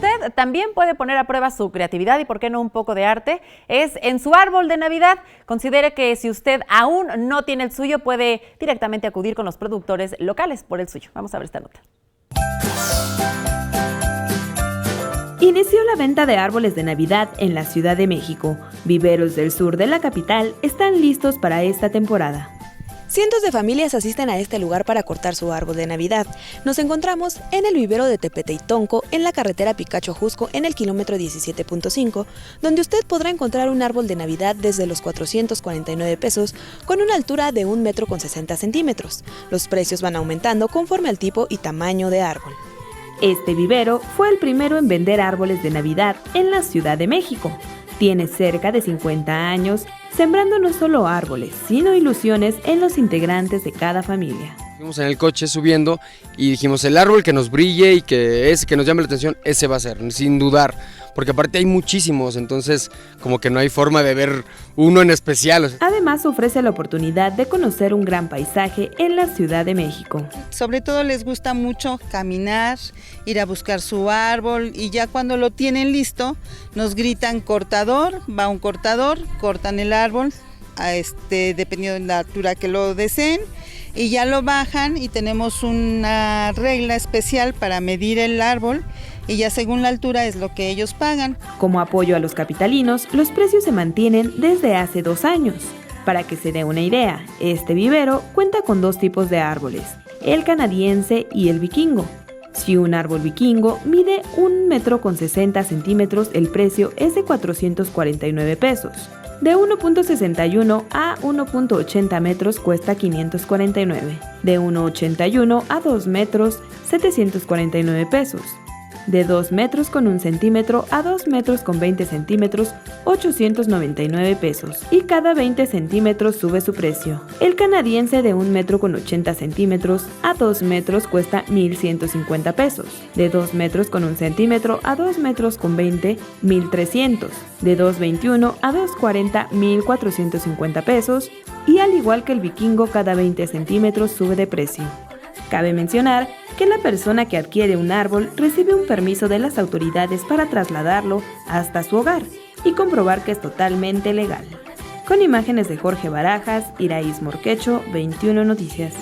usted también puede poner a prueba su creatividad y, por qué no, un poco de arte, es en su árbol de Navidad. Considere que si usted aún no tiene el suyo, puede directamente acudir con los productores locales por el suyo. Vamos a ver esta nota. Inició la venta de árboles de Navidad en la Ciudad de México. Viveros del sur de la capital están listos para esta temporada. Cientos de familias asisten a este lugar para cortar su árbol de Navidad. Nos encontramos en el vivero de Tepetetonco, en la carretera Picacho-Jusco, en el kilómetro 17.5, donde usted podrá encontrar un árbol de Navidad desde los 449 pesos, con una altura de 1,60 m. Los precios van aumentando conforme al tipo y tamaño de árbol. Este vivero fue el primero en vender árboles de Navidad en la Ciudad de México. Tiene cerca de 50 años, sembrando no solo árboles, sino ilusiones en los integrantes de cada familia. Fuimos en el coche subiendo y dijimos, el árbol que nos brille y que nos llame la atención, ese va a ser, sin dudar. Porque aparte hay muchísimos, entonces como que no hay forma de ver uno en especial. Además ofrece la oportunidad de conocer un gran paisaje en la Ciudad de México. Sobre todo les gusta mucho caminar, ir a buscar su árbol y ya cuando lo tienen listo nos gritan cortador, va un cortador, cortan el árbol, dependiendo de la altura que lo deseen, y ya lo bajan y tenemos una regla especial para medir el árbol y ya según la altura es lo que ellos pagan. Como apoyo a los capitalinos, los precios se mantienen desde hace 2 años. Para que se dé una idea, este vivero cuenta con 2 tipos de árboles, el canadiense y el vikingo. Si un árbol vikingo mide 1,60 m, el precio es de 449 pesos. De 1,61 a 1,80 metros cuesta 549. De 1,81 a 2 metros, 749 pesos. De 2 metros con 1 centímetro a 2 metros con 20 centímetros, 899 pesos. Y cada 20 centímetros sube su precio. El canadiense de 1 metro con 80 centímetros a 2 metros cuesta 1,150 pesos. De 2 metros con 1 centímetro a 2 metros con 20, 1,300. De 2,21 a 2,40, 1,450 pesos. Y al igual que el vikingo, cada 20 centímetros sube de precio. Cabe mencionar que la persona que adquiere un árbol recibe un permiso de las autoridades para trasladarlo hasta su hogar y comprobar que es totalmente legal. Con imágenes de Jorge Barajas, Iraís Morquecho, 21 Noticias.